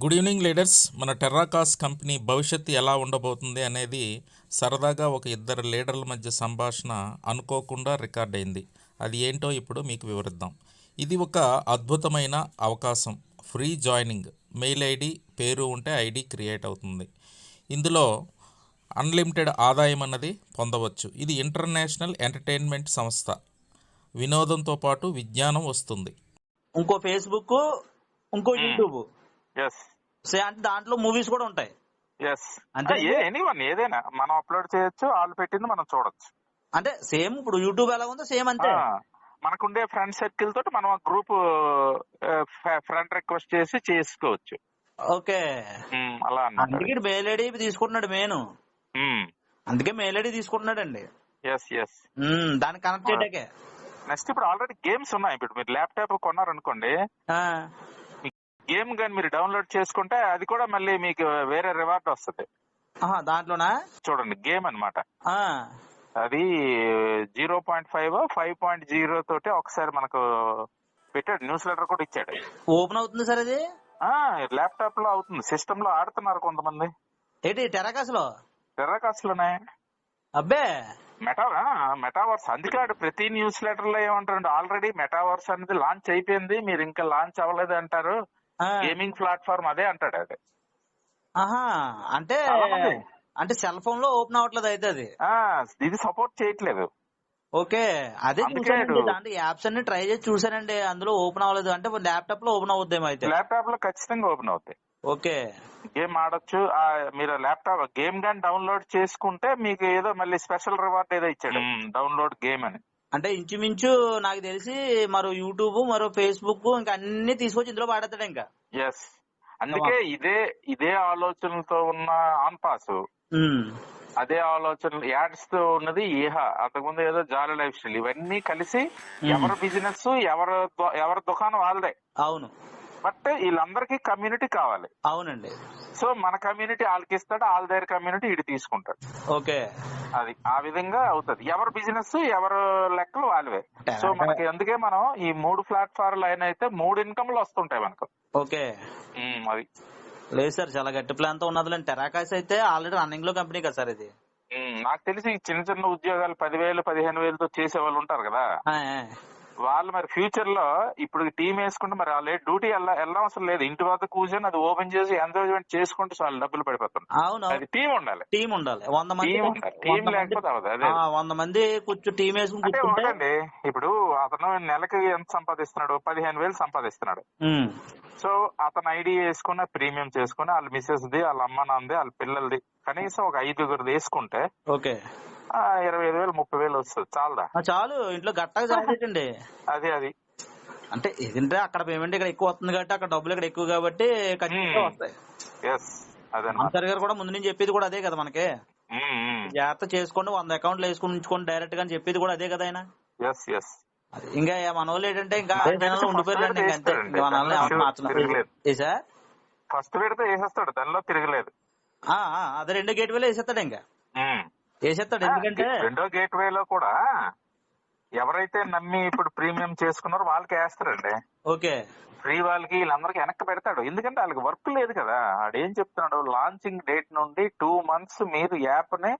Good evening leaders. మన టెర్రాకాస్ company భవిష్యత్తు ఎలా ఉండబోతుంది అనేది సరదాగా ఒక ఇద్దరు లీడర్ల మధ్య సంభాషణ అనుకోకుండా రికార్డ్ అయింది. అది ఏంటో ఇప్పుడు మీకు వివరిద్దాం. ఇది ఒక అద్భుతమైన అవకాశం. ఫ్రీ జాయినింగ్, మెయిల్ ఐడి, పేరు ఉంటే ఐడి క్రియేట్ అవుతుంది. ఇందులో అన్లిమిటెడ్ ఆదాయం అన్నది పొందవచ్చు. ఇది ఇంటర్నేషనల్ ఎంటర్టైన్మెంట్ సంస్థ. వినోదంతో పాటు విజ్ఞానం వస్తుంది. ఇంకో ఫేస్బుక్, ఇంకో యూట్యూబ్. ఎస్ అంటే దాంట్లో మూవీస్ కూడా ఉంటాయి. ఎస్ అంతే. ఎనీవన్ ఏదైనా మనం అప్లోడ్ చేయొచ్చు, వాళ్ళు పెట్టింది మనం చూడొచ్చు. అంటే సేమ్ ఇప్పుడు యూట్యూబ్ ఎలా ఉందో సేమ్ అంతే. మనకుండే ఫ్రెండ్ సర్కిల్ తోటి మనం గ్రూప్ ఫ్రెండ్ రిక్వెస్ట్ చేసి చేసుకోవచ్చు. ఓకే. అలా అందుకే మెయిల్ ఐడి తీసుకుంటున్నాడు మెయిన్. అందుకే మెయిల్ ఐడి తీసుకుంటున్నాడండి. ఎస్ ఎస్ దాన్ని కనెక్ట్ చేయడానికే. నెక్స్ట్ ఇప్పుడు ఆల్రెడీ గేమ్స్ ఉన్నాయి. ఇప్పుడు మీరు ల్యాప్టాప్ కొన్నారనుకోండి, గేమ్ కానీ మీరు డౌన్లోడ్ చేసుకుంటే అది కూడా మళ్ళీ మీకు వేరే రివార్డ్ వస్తుంది. దాంట్లోనా? చూడండి, గేమ్ అన్నమాట. అది 0.5 5.0 తోటి ఒకసారి మనకు పెట్టాడు, న్యూస్ లెటర్ కూడా ఇచ్చాడు. ఓపెన్ అవుతుంది సార్ అది? ల్యాప్టాప్ లో అవుతుంది, సిస్టమ్ లో ఆడుతున్నారు కొంతమంది. ఏంటి టెర్రాకాస్ లోనే? అబ్బే, మెటావర్స్. అందుకే ప్రతి న్యూస్ లెటర్ లో ఏమంటారు, ఆల్రెడీ మెటావర్స్ అనేది లాంచ్ అయిపోయింది, మీరు ఇంకా లాంచ్ అవ్వలేదు అంటారు, గేమింగ్ ప్లాట్ఫామ్ అదే అంటాడు. అది అంటే అంటే సెల్ ఫోన్ లో ఓపెన్ అవ్వట్లేదు అయితే అది. ఇది సపోర్ట్ చేయట్లేదు. ఓకే, అదే చూసానండి. దాంట్లో యాప్స్ అన్ని ట్రై చేసి చూసానండి, అందులో ఓపెన్ అవ్వలేదు. అంటే ల్యాప్టాప్ లో ఓపెన్ అవుద్దేమో అయితే. ల్యాప్టాప్ లో ఖచ్చితంగా ఓపెన్ అవుతాయి. ఓకే, గేమ్ ఆడొచ్చు. మీరు ల్యాప్టాప్ గేమ్ గాని డౌన్లోడ్ చేసుకుంటే మీకు ఏదో మళ్ళీ స్పెషల్ రివార్డ్ ఏదో ఇచ్చాడు, డౌన్లోడ్ గేమ్ అని. అంటే ఇంచుమించు నాకు తెలిసి మరో యూట్యూబ్, మరో ఫేస్బుక్, ఇంకా అన్ని తీసుకొచ్చి ఇందులో వాడతాడు ఇంకా. ఎస్, అందుకే ఇదే ఆలోచనలతో ఉన్న ఆన్ పాస్, అదే ఆలోచన యాడ్స్ తో ఉన్నది ఈహా, అంతకుముందు ఏదో జాలీ లైఫ్ స్టైల్, ఇవన్నీ కలిసి ఎవరి బిజినెస్ ఎవరి దుకాణం వాళ్ళదే. అవును. బట్ వీళ్ళందరికీ కమ్యూనిటీ కావాలి. అవునండి. సో మన కమ్యూనిటీ వాళ్ళకి ఇస్తాడు, వాళ్ళ దగ్గర కమ్యూనిటీ ఇటు తీసుకుంటాడు. ఓకే, అది ఆ విధంగా అవుతుంది. ఎవరి బిజినెస్ ఎవరు లెక్కలు వాళ్ళవే. సో మనకి అందుకే మనం ఈ 3 ప్లాట్ఫామ్లు అయితే 3 ఇన్కమ్లు వస్తుంటాయి మనకు. ఓకే, అది లేదు సార్, చాలా గట్టి ప్లాన్ తో ఉన్నది. టెరాకాస్ అయితే ఆల్రెడీ రన్నింగ్ లో కంపెనీ కదా సార్ ఇది. నాకు తెలిసి చిన్న చిన్న ఉద్యోగాలు 10,000 15,000తో చేసే వాళ్ళు ఉంటారు కదా, వాళ్ళు మరి ఫ్యూచర్ లో ఇప్పుడు టీం వేసుకుంటే మరి వాళ్ళు డ్యూటీ వెళ్ళవసరం లేదు, ఇంటి వద్ద కూర్చొని అది ఓపెన్ చేసి ఎంజాయ్మెంట్ చేసుకుంటే చాలా డబ్బులు పడిపోతుంది. అవును, అది టీం ఉండాలి. 100 మంది టీం లేకపోతే అదే 100 మంది కూర్చొని టీం వేసుకుని అంటే ఒకటండి. ఇప్పుడు అతను నెలకి ఎంత సంపాదిస్తున్నాడు? 15,000 సంపాదిస్తున్నాడు. సో అతను ఐడి వేసుకున్న ప్రీమియం చేసుకుని వాళ్ళ మిస్సెస్ ది, వాళ్ళ అమ్మ నాన్నది, వాళ్ళ పిల్లలది కనీసం ఒక 5 వేసుకుంటే ఓకే 25,000 30,000 వస్తుంది. చాలదా? చాలు, ఇంట్లో గట్టగా జాగ్రత్తండి. అది అంటే ఏంటంటే అక్కడ పేమెంట్ ఇక్కడ ఎక్కువ వస్తుంది కాబట్టి, అక్కడ డబ్బులు ఇక్కడ ఎక్కువ కాబట్టి ఖచ్చితంగా వస్తాయి. అంతర్ గారు కూడా ముందు నుంచి చెప్పేది కూడా అదే కదా మనకి, జాగ్రత్త చేసుకోండి, 100 అకౌంట్లు వేసుకుని ఉంచుకోండి డైరెక్ట్ గా చెప్పేది కూడా అదే కదా ఆయన. ఇంకా మన వాళ్ళు ఏంటంటే ఇంకా ఉండిపోయారండి. ఫస్ట్ పెడితే వేసేస్తాడు, దానిలో తిరగలేదు. అదే రెండో గేట్ వేలో వేసేస్తాడు, ఇంకా వేసేస్తాడు. ఎందుకంటే రెండో గేట్ వేలో కూడా ఎవరైతే నమ్మి ఇప్పుడు ప్రీమియం చేసుకున్నారో వాళ్ళకి వేస్తాడండి. ఓకే, ఫ్రీ వాళ్ళకి వీళ్ళందరికీ వెనక్కి పెడతాడు. ఎందుకంటే వాళ్ళకి వర్క్ లేదు కదా. ఆడేం చెప్తున్నాడు, లాంచింగ్ డేట్ నుండి 2 months మీరు యాప్ ని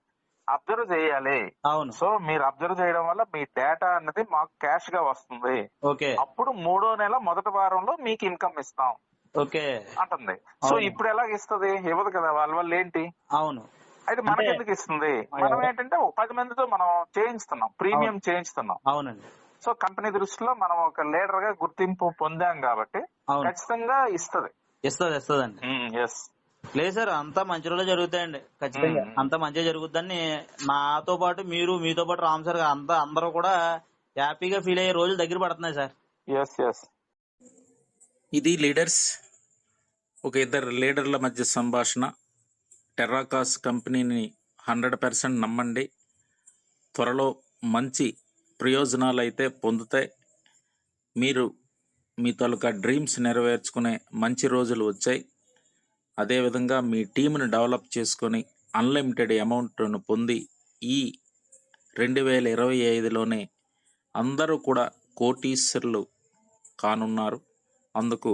అబ్జర్వ్ చేయాలి. అవును. సో మీరు అబ్జర్వ్ చేయడం వల్ల మీ డేటా అన్నది మాకు క్యాష్ గా వస్తుంది. ఓకే, అప్పుడు 3వ నెల మొదటి వారంలో మీకు ఇన్కమ్ ఇస్తాం. ఓకే అంటుంది. సో ఇప్పుడు ఎలా ఇస్తుంది? ఇవ్వదు కదా. వాళ్ళ ఏంటి? అవును. అయితే మనకెందుకు ఇస్తుంది? మనం ఏంటంటే 10 మందితో మనం చేయిస్తున్నాం, ప్రీమియం చేయిస్తున్నాం. అవునండి. సో కంపెనీ దృష్టిలో మనం ఒక లీడర్ గా గుర్తింపు పొందాం కాబట్టి ఖచ్చితంగా ఇస్తుందండి. లేదు సార్, అంతా మంచి రోజులు జరుగుతాయండి, ఖచ్చితంగా అంతా మంచిగా జరుగుతుందని నాతో పాటు మీతో పాటు రామ్ సార్ అందరూ కూడా హ్యాపీగా ఫీల్ అయ్యే రోజులు దగ్గర పడుతున్నాయి సార్. ఇది లీడర్స్, ఒక ఇద్దరు లీడర్ల మధ్య సంభాషణ. టెర్రాకాస్ కంపెనీని 100% నమ్మండి. త్వరలో మంచి ప్రయోజనాలు అయితే పొందుతాయి. మీరు మీ తాలూకా డ్రీమ్స్ నెరవేర్చుకునే మంచి రోజులు వచ్చాయి. అదేవిధంగా మీ టీంను డెవలప్ చేసుకొని అన్లిమిటెడ్ అమౌంట్ను పొంది ఈ 2025లోనే అందరూ కూడా కోటీశ్వరులు కానున్నారు. అందుకు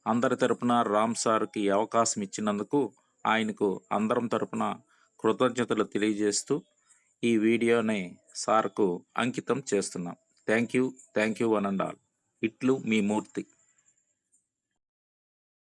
అందరి తరపున రామ్ సార్కి ఈ అవకాశం ఇచ్చినందుకు ఆయనకు అందరం తరపున కృతజ్ఞతలు తెలియజేస్తూ ఈ వీడియోని సార్కు అంకితం చేస్తున్నాం. Thank you one and all. ఇట్లు మీ మూర్తి.